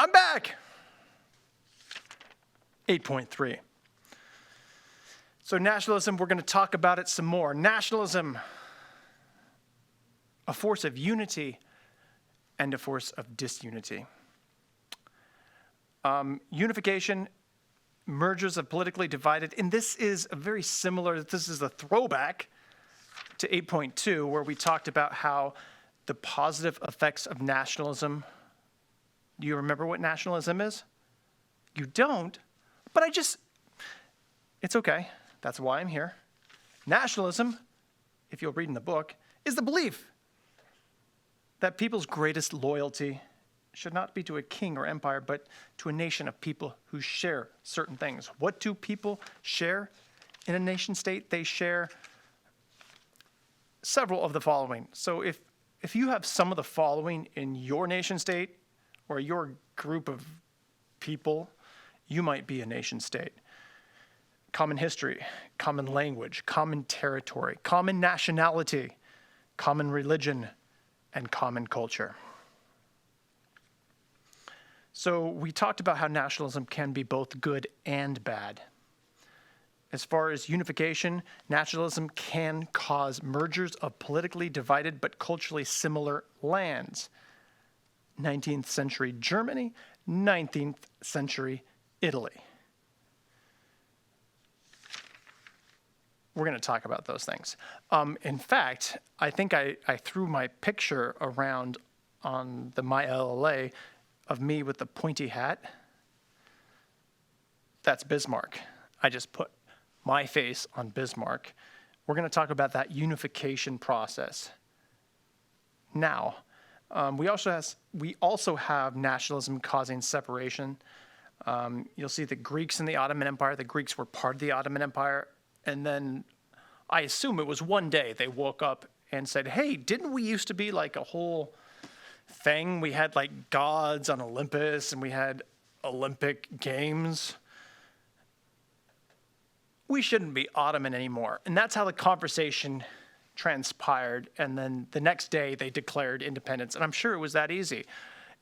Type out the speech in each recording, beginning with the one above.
I'm back. 8.3. So nationalism, we're going to talk about it some more. Nationalism, a force of unity and a force of disunity. Unification, mergers of politically divided, and this is a very similar, this is a throwback to 8.2, where we talked about how the positive effects of nationalism. Do you remember what nationalism is? You don't, but it's okay. That's why I'm here. Nationalism, if you'll read in the book, is the belief that people's greatest loyalty should not be to a king or empire, but to a nation of people who share certain things. What do people share in a nation state? They share several of the following. So if you have some of the following in your nation state or your group of people, you might be a nation state. Common history, common language, common territory, common nationality, common religion, and common culture. So we talked about how nationalism can be both good and bad. As far as unification, nationalism can cause mergers of politically divided but culturally similar lands. 19th century Germany, 19th century Italy. We're going to talk about those things. In fact, I think I threw my picture around on the My LLA of me with the pointy hat. That's Bismarck. I just put my face on Bismarck. We're going to talk about that unification process. Now, we also have nationalism causing separation. You'll see the Greeks in the Ottoman Empire. The Greeks were part of the Ottoman Empire. And then I assume it was one day they woke up and said, hey, didn't we used to be like a whole thing? We had like gods on Olympus and we had Olympic games. We shouldn't be Ottoman anymore. And that's how the conversation transpired. And then the next day they declared independence. And I'm sure it was that easy.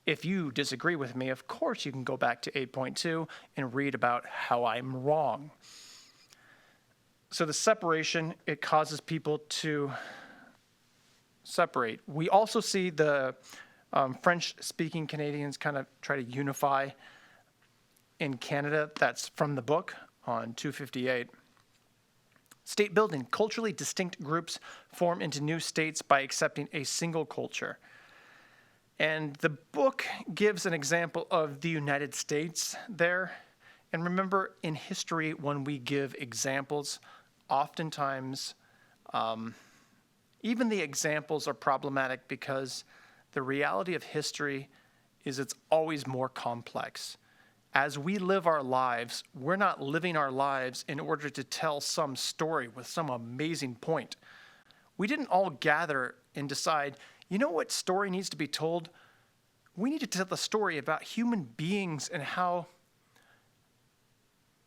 If you disagree with me, of course you can go back to 8.2 and read about how I'm wrong. So the separation, it causes people to separate. We also see the French-speaking Canadians kind of try to unify in Canada. That's from the book on 258. State building. Culturally distinct groups form into new states by accepting a single culture. And the book gives an example of the United States there. And remember, in history, when we give examples, oftentimes, even the examples are problematic because the reality of history is it's always more complex. As we live our lives, we're not living our lives in order to tell some story with some amazing point. We didn't all gather and decide, you know what story needs to be told? We need to tell the story about human beings and how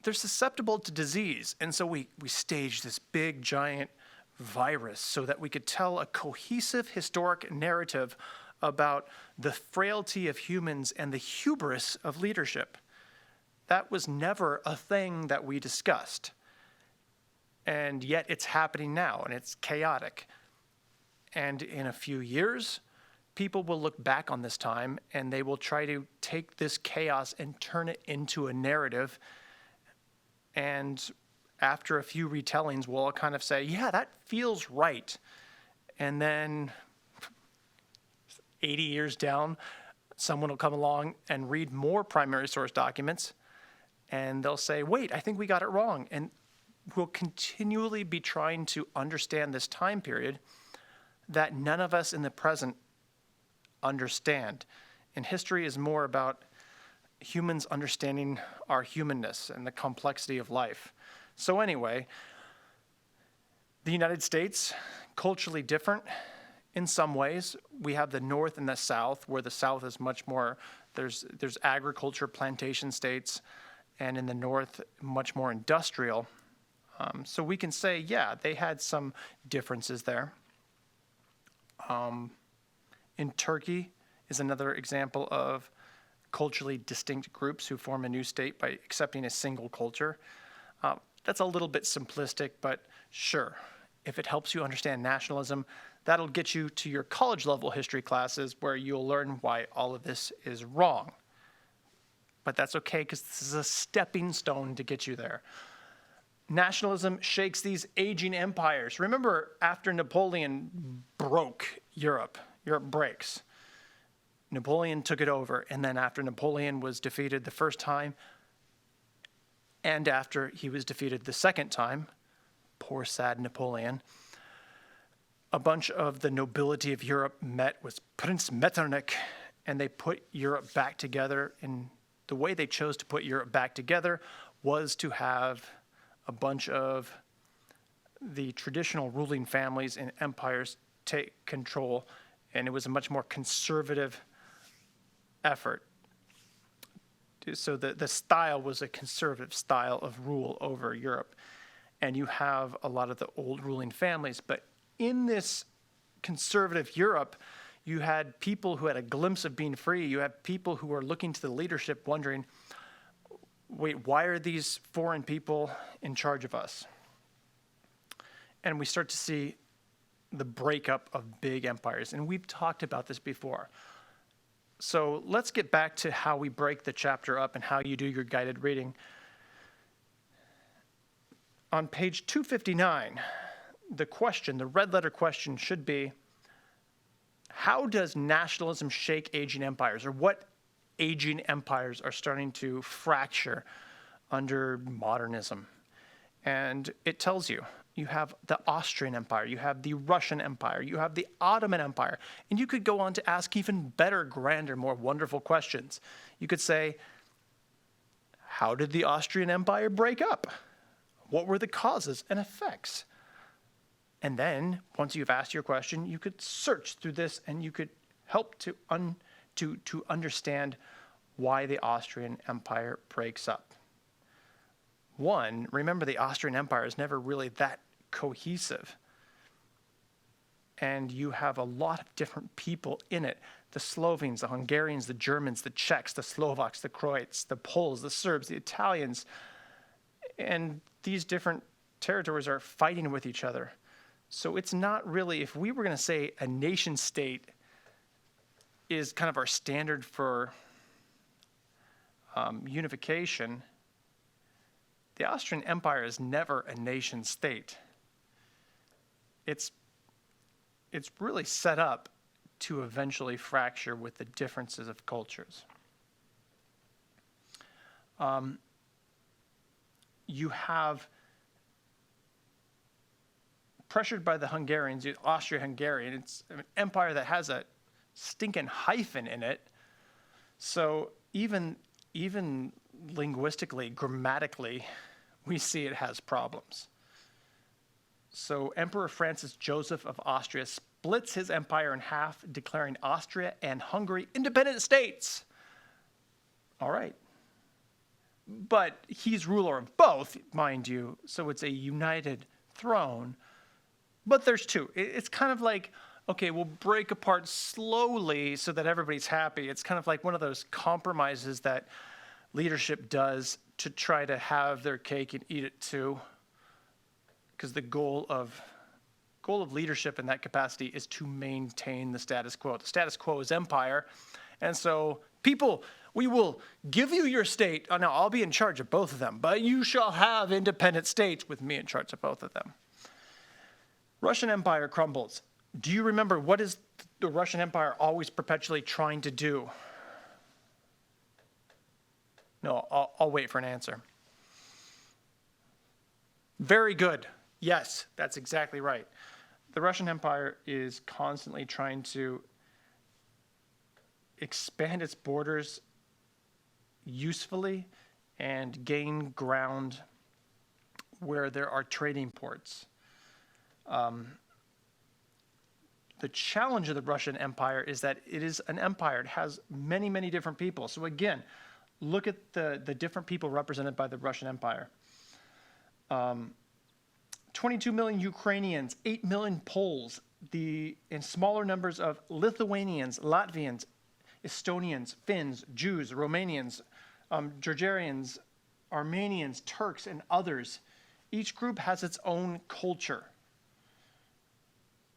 they're susceptible to disease. And so we staged this big, giant virus so that we could tell a cohesive historic narrative about the frailty of humans and the hubris of leadership. That was never a thing that we discussed. And yet it's happening now, and it's chaotic. And in a few years, people will look back on this time, and they will try to take this chaos and turn it into a narrative. And after a few retellings, we'll all kind of say, yeah, that feels right. And then 80 years down, someone will come along and read more primary source documents, and they'll say, wait, I think we got it wrong. And we'll continually be trying to understand this time period that none of us in the present understand. And history is more about humans understanding our humanness and the complexity of life. So anyway, the United States, culturally different in some ways. We have the North and the South, where the South is much more, there's agriculture, plantation states, and in the North, much more industrial. So we can say, yeah, they had some differences there. In Turkey is another example of culturally distinct groups who form a new state by accepting a single culture. That's a little bit simplistic, but sure, if it helps you understand nationalism, that'll get you to your college level history classes where you'll learn why all of this is wrong. But that's okay, because this is a stepping stone to get you there. Nationalism shakes these aging empires. Remember, after Napoleon broke Europe breaks. Napoleon took it over, and then after Napoleon was defeated the first time, and after he was defeated the second time, poor sad Napoleon, a bunch of the nobility of Europe met with Prince Metternich, and they put Europe back together. And the way they chose to put Europe back together was to have a bunch of the traditional ruling families and empires take control, and it was a much more conservative effort. So the style was a conservative style of rule over Europe. And you have a lot of the old ruling families. But in this conservative Europe, you had people who had a glimpse of being free. You had people who were looking to the leadership wondering, wait, why are these foreign people in charge of us? And we start to see the breakup of big empires. And we've talked about this before. So let's get back to how we break the chapter up and how you do your guided reading. On page 259, the question, the red letter question should be, how does nationalism shake aging empires? Or what aging empires are starting to fracture under modernism? And it tells you. You have the Austrian Empire, you have the Russian Empire, you have the Ottoman Empire, and you could go on to ask even better, grander, more wonderful questions. You could say, how did the Austrian Empire break up? What were the causes and effects? And then, once you've asked your question, you could search through this and you could help to understand why the Austrian Empire breaks up. One, remember the Austrian Empire is never really that cohesive. And you have a lot of different people in it. The Slovenes, the Hungarians, the Germans, the Czechs, the Slovaks, the Croats, the Poles, the Serbs, the Italians. And these different territories are fighting with each other. So it's not really, if we were going to say a nation state is kind of our standard for unification, the Austrian Empire is never a nation state. It's really set up to eventually fracture with the differences of cultures. You have, pressured by the Hungarians, Austria-Hungarian, it's an empire that has a stinking hyphen in it. So even linguistically, grammatically, we see it has problems. So Emperor Francis Joseph of Austria splits his empire in half, declaring Austria and Hungary independent states. All right. But he's ruler of both, mind you, so it's a united throne. But there's two. It's kind of like, okay, we'll break apart slowly so that everybody's happy. It's kind of like one of those compromises that leadership does to try to have their cake and eat it too. Because the goal of leadership in that capacity is to maintain the status quo. The status quo is empire. And so people, we will give you your state. Oh, no, I'll be in charge of both of them. But you shall have independent states with me in charge of both of them. Russian Empire crumbles. Do you remember what is the Russian Empire always perpetually trying to do? No, I'll wait for an answer. Very good. Yes, that's exactly right. The Russian Empire is constantly trying to expand its borders usefully and gain ground where there are trading ports. The challenge of the Russian Empire is that it is an empire. It has many, many different people. So again, look at the different people represented by the Russian Empire. 22 million Ukrainians, 8 million Poles, and smaller numbers of Lithuanians, Latvians, Estonians, Finns, Jews, Romanians, Georgians, Armenians, Turks, and others. Each group has its own culture.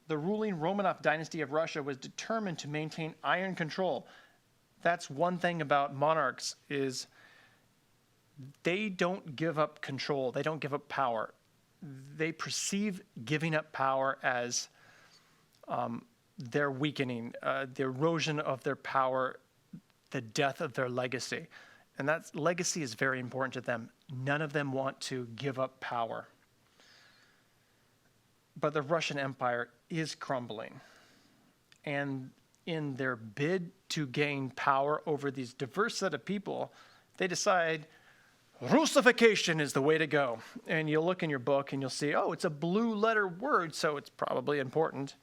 The ruling Romanov dynasty of Russia was determined to maintain iron control. That's one thing about monarchs is they don't give up control. They don't give up power. They perceive giving up power as their weakening, the erosion of their power, the death of their legacy. And that legacy is very important to them. None of them want to give up power. But the Russian Empire is crumbling. And in their bid to gain power over these diverse set of people, they decide Russification is the way to go. And you'll look in your book and you'll see, oh, it's a blue letter word, so it's probably important.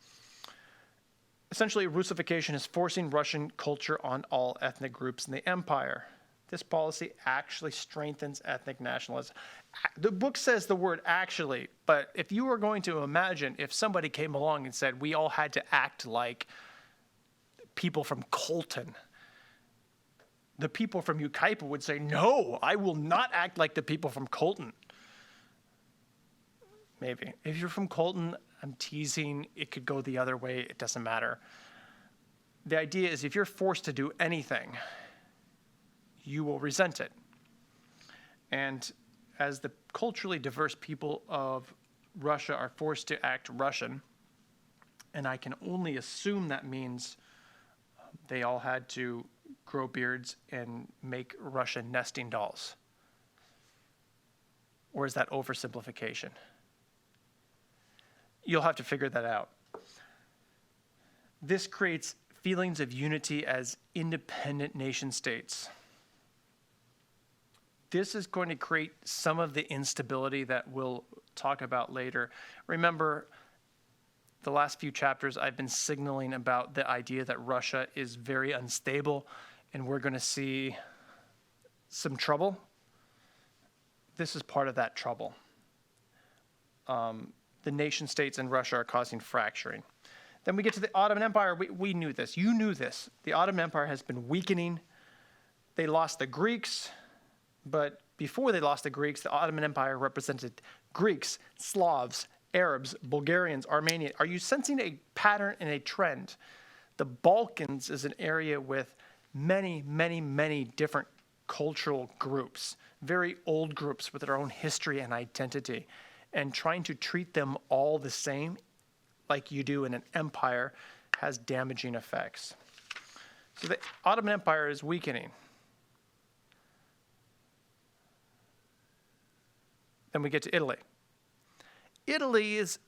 Essentially, Russification is forcing Russian culture on all ethnic groups in the empire. This policy actually strengthens ethnic nationalism. The book says the word actually, but if you were going to imagine if somebody came along and said we all had to act like people from Colton, the people from Ukaipa would say, no, I will not act like the people from Colton. Maybe. If you're from Colton, I'm teasing. It could go the other way. It doesn't matter. The idea is if you're forced to do anything, you will resent it. And as the culturally diverse people of Russia are forced to act Russian, and I can only assume that means they all had to grow beards and make Russian nesting dolls. Or is that oversimplification? You'll have to figure that out. This creates feelings of unity as independent nation states. This is going to create some of the instability that we'll talk about later. Remember, the last few chapters I've been signaling about the idea that Russia is very unstable and we're going to see some trouble. This is part of that trouble. The nation states in Russia are causing fracturing. Then we get to the Ottoman Empire. We knew this. You knew this. The Ottoman Empire has been weakening. They lost the Greeks. But before they lost the Greeks, the Ottoman Empire represented Greeks, Slavs, Arabs, Bulgarians, Armenians. Are you sensing a pattern and a trend? The Balkans is an area with many, many, many different cultural groups, very old groups with their own history and identity. And trying to treat them all the same, like you do in an empire, has damaging effects. So the Ottoman Empire is weakening. Then we get to Italy. Italy is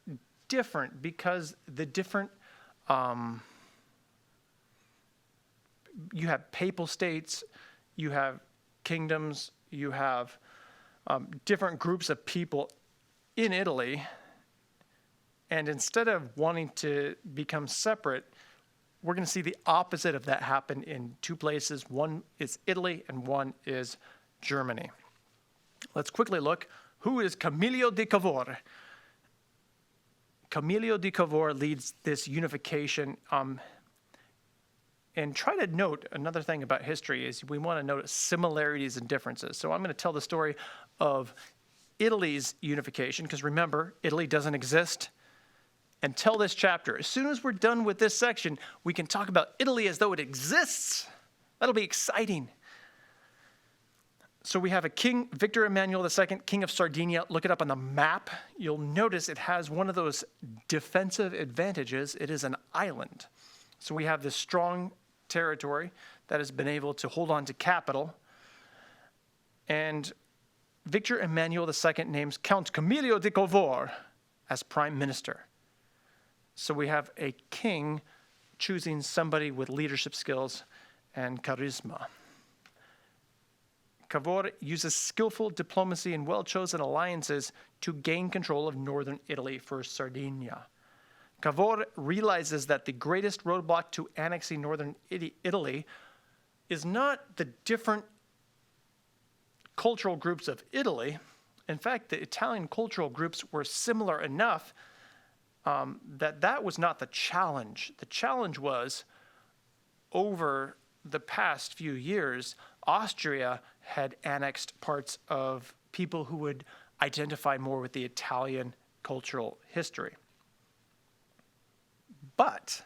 different because the different, you have papal states, you have kingdoms, you have different groups of people in Italy. And instead of wanting to become separate, we're going to see the opposite of that happen in two places. One is Italy and one is Germany. Let's quickly look. Who is Camillo di Cavour? Camillo di Cavour leads this unification. And try to note another thing about history is we want to note similarities and differences. So I'm going to tell the story of Italy's unification, because remember, Italy doesn't exist until this chapter. As soon as we're done with this section, we can talk about Italy as though it exists. That'll be exciting. So we have a king, Victor Emmanuel II, king of Sardinia. Look it up on the map. You'll notice it has one of those defensive advantages. It is an island. So we have this strong territory that has been able to hold on to capital. And Victor Emmanuel II names Count Camillo di Cavour as prime minister. So we have a king choosing somebody with leadership skills and charisma. Cavour uses skillful diplomacy and well-chosen alliances to gain control of northern Italy for Sardinia. Cavour realizes that the greatest roadblock to annexing northern Italy is not the different cultural groups of Italy. In fact, the Italian cultural groups were similar enough that was not the challenge. The challenge was over the past few years, Austria had annexed parts of people who would identify more with the Italian cultural history. But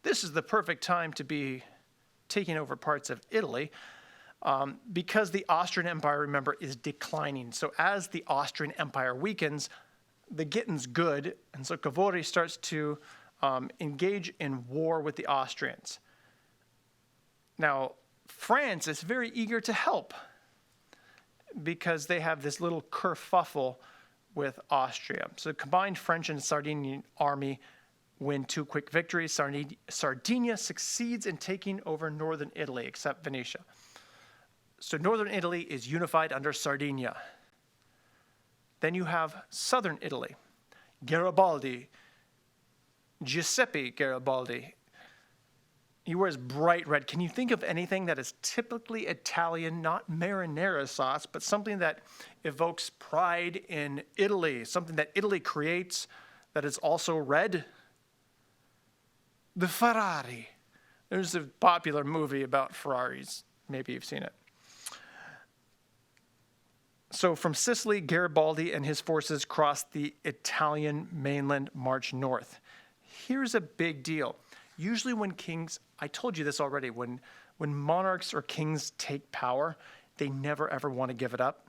this is the perfect time to be taking over parts of Italy because the Austrian Empire, remember, is declining. So as the Austrian Empire weakens, the getting's good, and so Cavour starts to engage in war with the Austrians. Now, France is very eager to help because they have this little kerfuffle with Austria. So the combined French and Sardinian army win 2 quick victories. Sardinia succeeds in taking over northern Italy, except Venetia. So northern Italy is unified under Sardinia. Then you have southern Italy. Garibaldi, Giuseppe Garibaldi. He wears bright red. Can you think of anything that is typically Italian, not marinara sauce, but something that evokes pride in Italy, something that Italy creates that is also red? The Ferrari. There's a popular movie about Ferraris. Maybe you've seen it. So from Sicily, Garibaldi and his forces crossed the Italian mainland, march north. Here's a big deal. Usually when kings, I told you this already, when monarchs or kings take power, they never ever want to give it up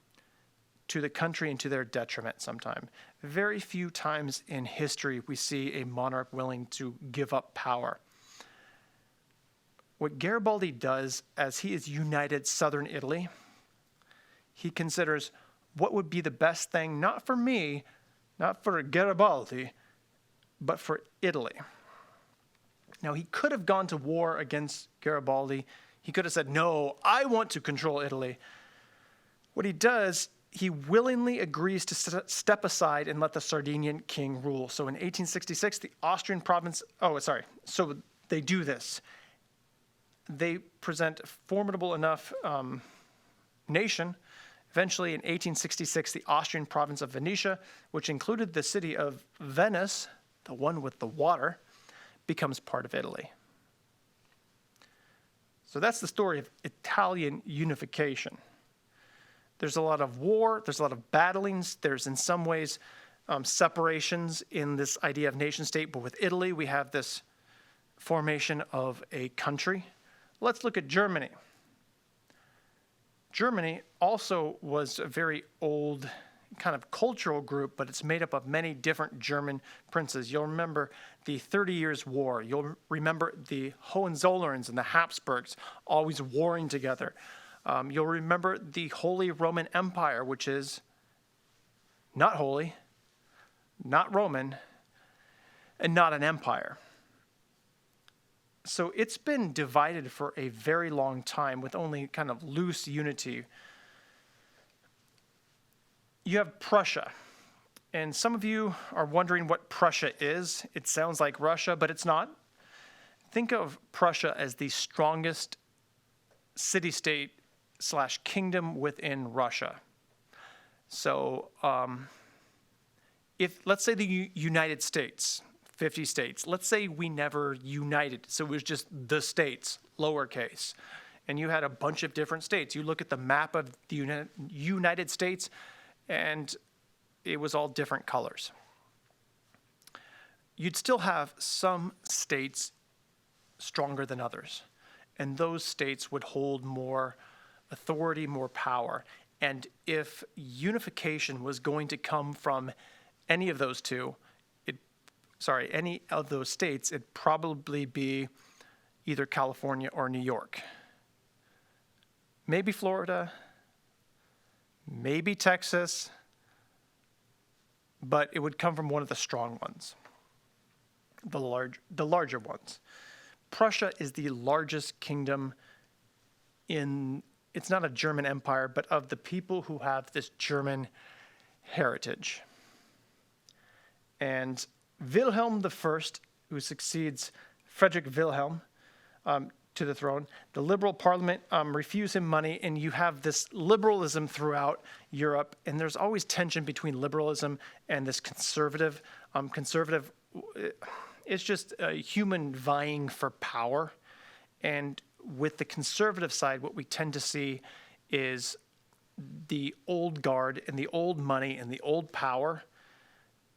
to the country and to their detriment sometime. Very few times in history we see a monarch willing to give up power. What Garibaldi does as he has united southern Italy, he considers what would be the best thing, not for me, not for Garibaldi, but for Italy. Now, he could have gone to war against Garibaldi. He could have said, no, I want to control Italy. What he does, he willingly agrees to step aside and let the Sardinian king rule. So in 1866, the Austrian province, so they do this. They present a formidable enough nation. Eventually, in 1866, the Austrian province of Venetia, which included the city of Venice, the one with the water, becomes part of Italy. So that's the story of Italian unification. There's a lot of war, there's a lot of battlings, there's in some ways separations in this idea of nation state, but with Italy we have this formation of a country. Let's look at Germany. Germany also was a very old kind of cultural group, but it's made up of many different German princes. You'll remember the 30 Years' War. You'll remember the Hohenzollerns and the Habsburgs always warring together. You'll remember the Holy Roman Empire, which is not holy, not Roman, and not an empire. So it's been divided for a very long time with only kind of loose unity. You have Prussia, and some of you are wondering what Prussia is. It sounds like Russia, but it's not. Think of Prussia as the strongest city-state / kingdom within Russia. So if, let's say the United States, 50 states, let's say we never united, so it was just the states, lowercase, and you had a bunch of different states. You look at the map of the United States, and it was all different colors. You'd still have some states stronger than others, and those states would hold more authority, more power. And if unification was going to come from any of those any of those states, it'd probably be either California or New York. Maybe Florida, maybe Texas, but it would come from one of the strong ones, the larger ones. Prussia is the largest kingdom it's not a German empire, but of the people who have this German heritage. And Wilhelm I, who succeeds Frederick Wilhelm to the throne, the liberal parliament refuse him money, and you have this liberalism throughout Europe, and there's always tension between liberalism and this conservative. It's just a human vying for power, and with the conservative side, what we tend to see is the old guard and the old money and the old power.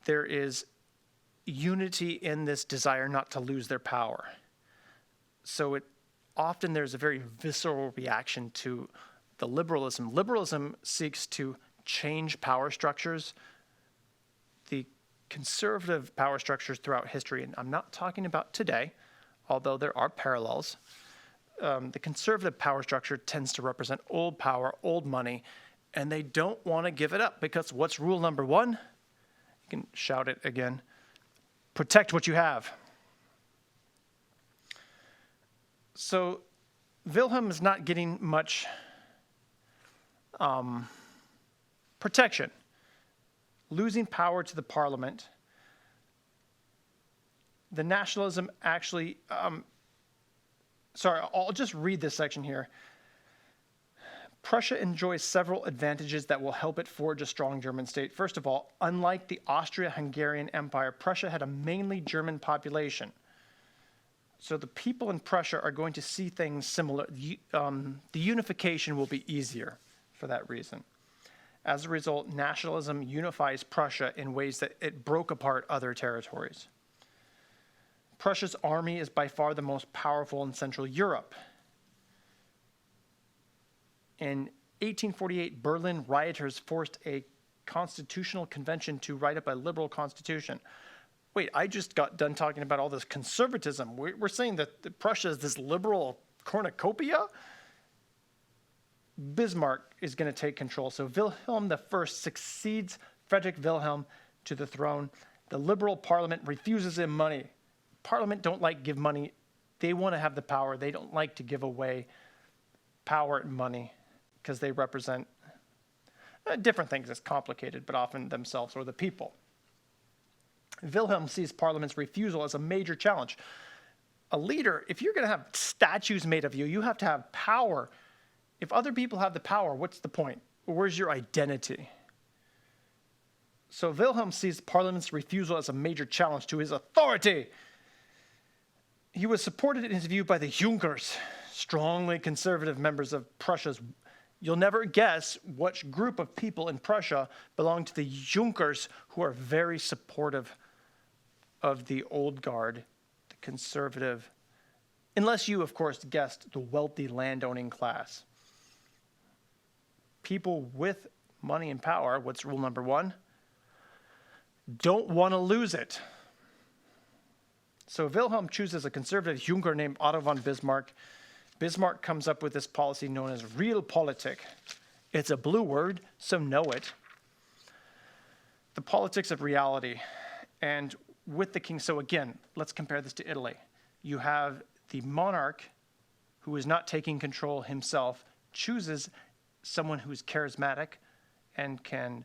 There is unity in this desire not to lose their power. So often there's a very visceral reaction to the liberalism. Liberalism seeks to change power structures. The conservative power structures throughout history, and I'm not talking about today, although there are parallels, the conservative power structure tends to represent old power, old money, and they don't want to give it up because what's rule number one? You can shout it again. Protect what you have. So Wilhelm is not getting much protection. Losing power to the parliament. The nationalism actually, I'll just read this section here. Prussia enjoys several advantages that will help it forge a strong German state. First of all, unlike the Austria-Hungarian Empire, Prussia had a mainly German population. So the people in Prussia are going to see things similar. The unification will be easier for that reason. As a result, nationalism unifies Prussia in ways that it broke apart other territories. Prussia's army is by far the most powerful in Central Europe. In 1848, Berlin rioters forced a constitutional convention to write up a liberal constitution. Wait, I just got done talking about all this conservatism. We're saying that Prussia is this liberal cornucopia? Bismarck is going to take control. So Wilhelm I succeeds Frederick Wilhelm to the throne. The liberal parliament refuses him money. Parliament don't like give money. They want to have the power. They don't like to give away power and money because they represent different things. It's complicated, but often themselves or the people. Wilhelm sees Parliament's refusal as a major challenge. A leader, if you're going to have statues made of you, you have to have power. If other people have the power, what's the point? Where's your identity? So Wilhelm sees Parliament's refusal as a major challenge to his authority. He was supported in his view by the Junkers, strongly conservative members of Prussia's. You'll never guess which group of people in Prussia belong to the Junkers, who are very supportive of the old guard, the conservative, unless you, of course, guessed the wealthy landowning class. People with money and power, what's rule number one? Don't want to lose it. So Wilhelm chooses a conservative Junker named Otto von Bismarck. Bismarck comes up with this policy known as Realpolitik. It's a blue word, so know it. The politics of reality. And with the king, so again, let's compare this to Italy. You have the monarch who is not taking control himself, chooses someone who's charismatic and can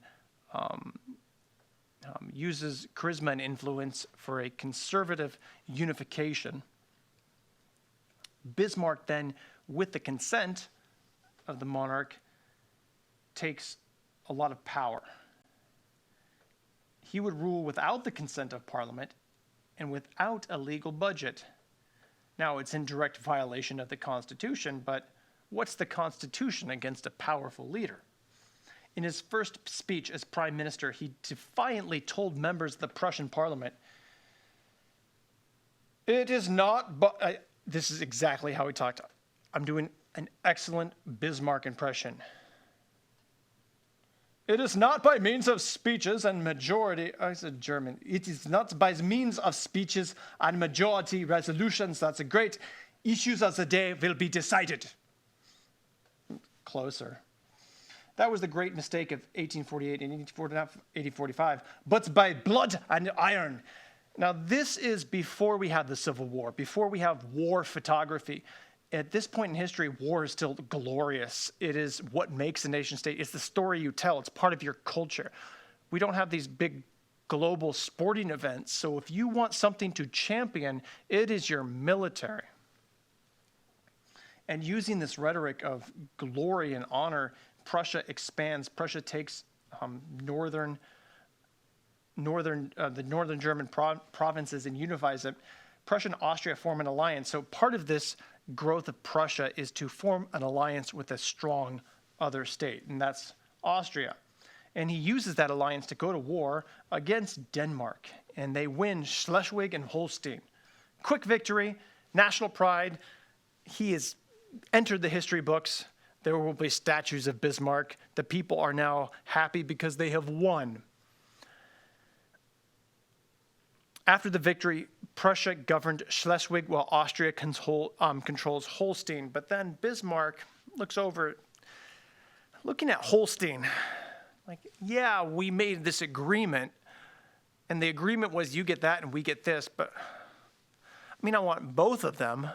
uses charisma and influence for a conservative unification. Bismarck then, with the consent of the monarch, takes a lot of power. He would rule without the consent of Parliament and without a legal budget. Now, it's in direct violation of the Constitution, but what's the Constitution against a powerful leader? In his first speech as prime minister, he defiantly told members of the Prussian parliament, "It is not, but..." This is exactly how he talked. I'm doing an excellent Bismarck impression. "It is not by means of speeches and majority..." I said German. "It is not by means of speeches and majority resolutions that the great issues of the day will be decided." Closer. That was the great mistake of 1848 and 1845, but by blood and iron. Now, this is before we have the Civil War, before we have war photography. At this point in history, war is still glorious. It is what makes a nation state. It's the story you tell. It's part of your culture. We don't have these big global sporting events. So if you want something to champion, it is your military. And using this rhetoric of glory and honor, Prussia expands. Prussia takes the northern German provinces and unifies it. Prussia and Austria form an alliance. So part of this growth of Prussia is to form an alliance with a strong other state, and that's Austria. And he uses that alliance to go to war against Denmark, and they win Schleswig and Holstein. Quick victory, national pride. He has entered the history books. There will be statues of Bismarck. The people are now happy because they have won. After the victory, Prussia governed Schleswig while Austria controls Holstein. But then Bismarck looks over, looking at Holstein, like, yeah, we made this agreement, and the agreement was you get that and we get this, but I mean, I want both of them.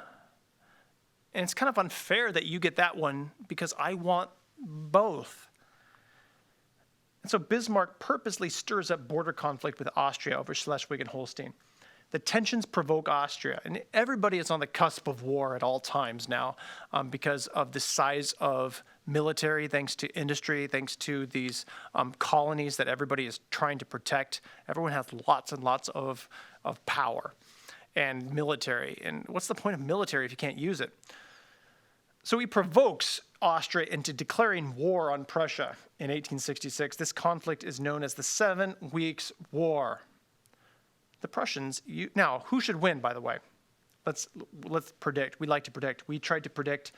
And it's kind of unfair that you get that one because I want both. And so Bismarck purposely stirs up border conflict with Austria over Schleswig and Holstein. The tensions provoke Austria, and everybody is on the cusp of war at all times now because of the size of military, thanks to industry, thanks to these colonies that everybody is trying to protect. Everyone has lots and lots of power and military. And what's the point of military if you can't use it? So he provokes Austria into declaring war on Prussia in 1866. This conflict is known as the 7 Weeks' War. The Prussians, now, who should win, by the way? Let's predict. We like to predict. We tried to predict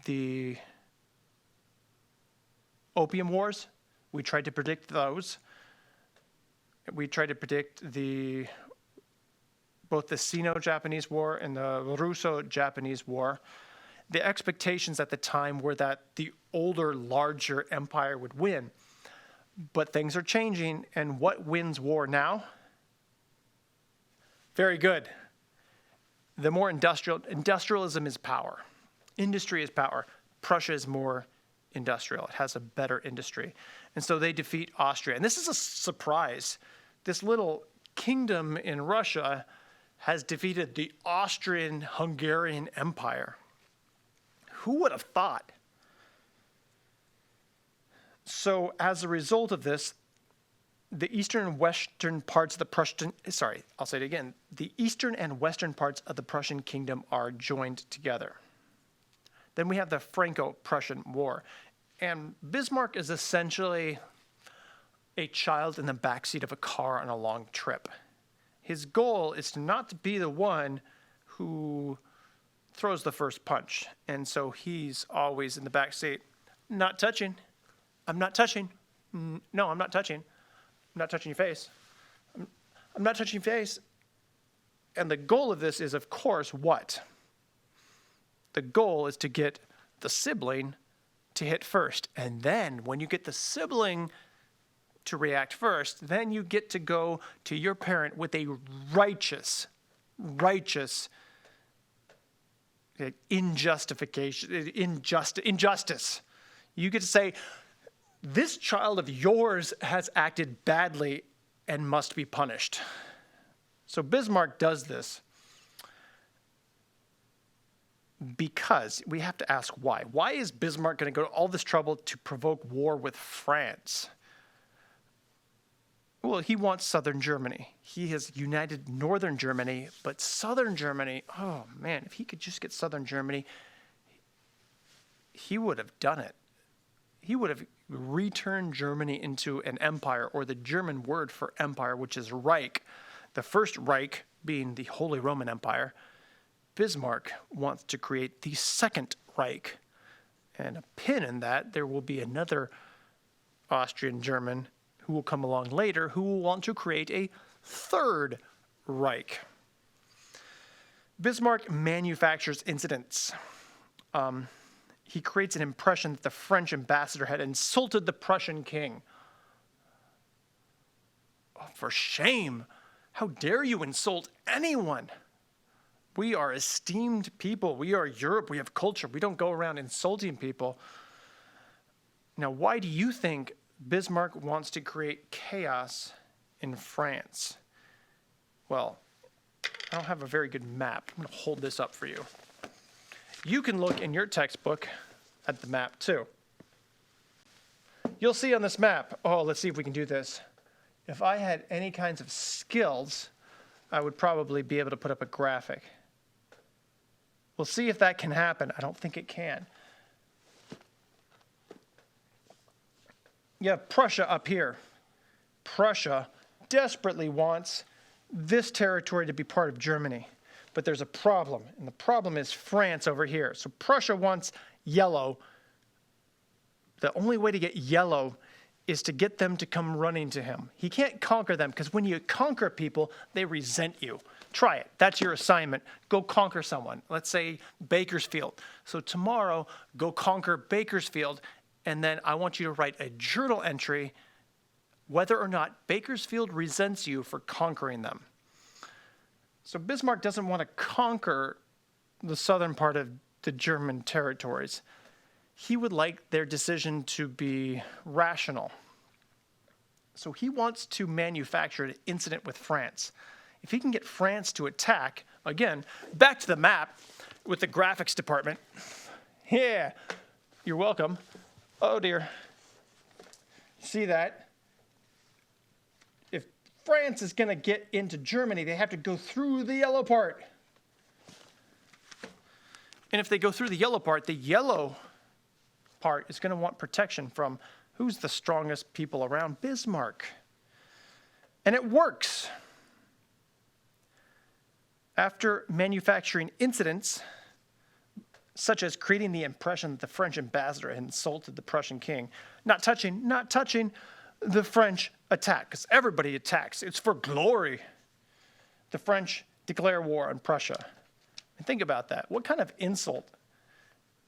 the Opium Wars. We tried to predict those. We tried to predict both the Sino-Japanese War and the Russo-Japanese War. The expectations at the time were that the older, larger empire would win. But things are changing, and what wins war now? Very good. The more industrialism is power. Industry is power. Prussia is more industrial. It has a better industry. And so they defeat Austria. And this is a surprise. This little kingdom in Russia has defeated the Austrian-Hungarian Empire. Who would have thought? So as a result of this, the eastern and western parts of the Prussian, the eastern and western parts of the Prussian kingdom are joined together. Then we have the Franco-Prussian War. And Bismarck is essentially a child in the backseat of a car on a long trip. His goal is to not be the one who throws the first punch. And so he's always in the backseat, not touching. I'm not touching. No, I'm not touching. I'm not touching your face. I'm not touching your face. And the goal of this is, of course, what? The goal is to get the sibling to hit first. And then when you get the sibling to react first, then you get to go to your parent with a righteous injustice. You get to say, this child of yours has acted badly and must be punished. So Bismarck does this because we have to ask why. Why is Bismarck going to go to all this trouble to provoke war with France? Well, he wants southern Germany. He has united northern Germany, but southern Germany, oh man, if he could just get southern Germany, he would have done it. He would have returned Germany into an empire, or the German word for empire, which is Reich. The first Reich being the Holy Roman Empire. Bismarck wants to create the second Reich. And a pin in that, there will be another Austrian-German who will come along later, who will want to create a third Reich. Bismarck manufactures incidents. He creates an impression that the French ambassador had insulted the Prussian king. Oh, for shame! How dare you insult anyone? We are esteemed people. We are Europe. We have culture. We don't go around insulting people. Now, why do you think Bismarck wants to create chaos in France? Well, I don't have a very good map. I'm going to hold this up for you. You can look in your textbook at the map too. You'll see on this map, oh, let's see if we can do this. If I had any kinds of skills, I would probably be able to put up a graphic. We'll see if that can happen. I don't think it can. You have Prussia up here. Prussia desperately wants this territory to be part of Germany. But there's a problem, and the problem is France over here. So Prussia wants yellow. The only way to get yellow is to get them to come running to him. He can't conquer them, because when you conquer people, they resent you. Try it. That's your assignment. Go conquer someone. Let's say Bakersfield. So tomorrow, go conquer Bakersfield, and then I want you to write a journal entry whether or not Bakersfield resents you for conquering them. So Bismarck doesn't want to conquer the southern part of the German territories. He would like their decision to be rational. So he wants to manufacture an incident with France. If he can get France to attack, again, back to the map with the graphics department. Yeah, you're welcome. Oh dear. See that? If France is going to get into Germany, they have to go through the yellow part. And if they go through the yellow part is going to want protection from who's the strongest people around? Bismarck. And it works. After manufacturing incidents, such as creating the impression that the French ambassador had insulted the Prussian king, not touching, the French attack, because everybody attacks. It's for glory. The French declare war on Prussia. And think about that. What kind of insult?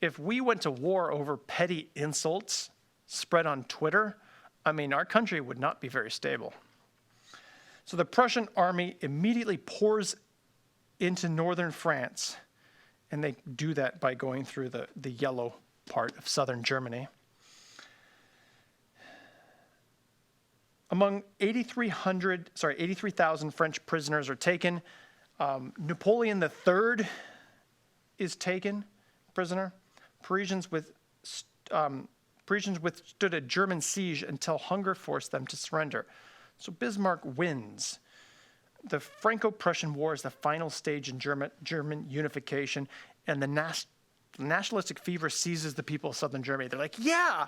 If we went to war over petty insults spread on Twitter, our country would not be very stable. So the Prussian army immediately pours into northern France, and they do that by going through the yellow part of southern Germany. Among 83,000 French prisoners are taken. Napoleon III is taken prisoner. Parisians withstood a German siege until hunger forced them to surrender. So Bismarck wins. The Franco-Prussian War is the final stage in German unification, and the nationalistic fever seizes the people of southern Germany. They're like, yeah,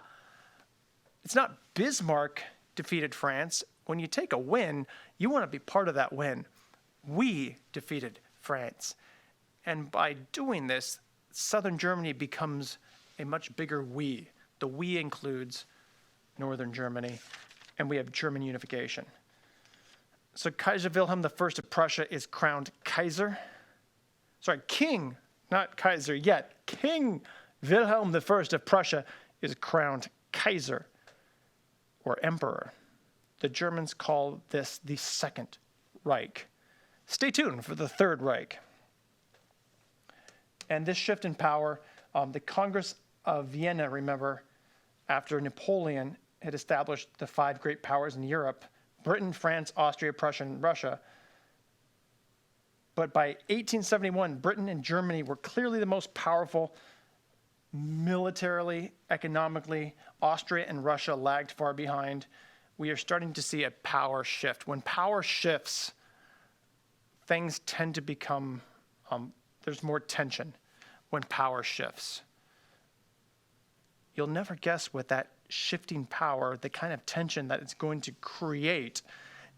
it's not Bismarck defeated France. When you take a win, you want to be part of that win. We defeated France. And by doing this, southern Germany becomes a much bigger we. The we includes northern Germany, and we have German unification. So Kaiser Wilhelm I of Prussia is crowned King, not Kaiser yet. King Wilhelm I of Prussia is crowned Kaiser, or Emperor. The Germans call this the Second Reich. Stay tuned for the Third Reich. And this shift in power, the Congress of Vienna, remember, after Napoleon had established the five great powers in Europe, Britain, France, Austria, Prussia, and Russia. But by 1871, Britain and Germany were clearly the most powerful militarily, economically. Austria and Russia lagged far behind. We are starting to see a power shift. When power shifts, things tend to become, there's more tension when power shifts. You'll never guess what that shifting power, the kind of tension that it's going to create,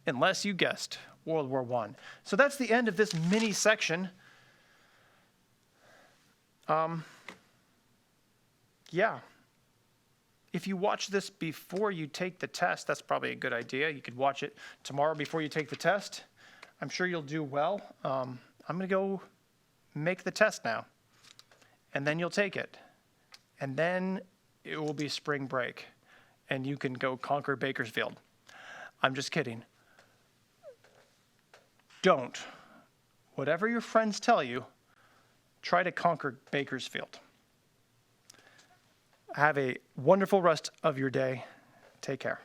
unless you guessed World War I. So that's the end of this mini section. Yeah. If you watch this before you take the test, that's probably a good idea. You could watch it tomorrow before you take the test. I'm sure you'll do well. I'm going to go make the test now, and then you'll take it. And then it will be spring break, and you can go conquer Bakersfield. I'm just kidding. Don't. Whatever your friends tell you, try to conquer Bakersfield. Have a wonderful rest of your day. Take care.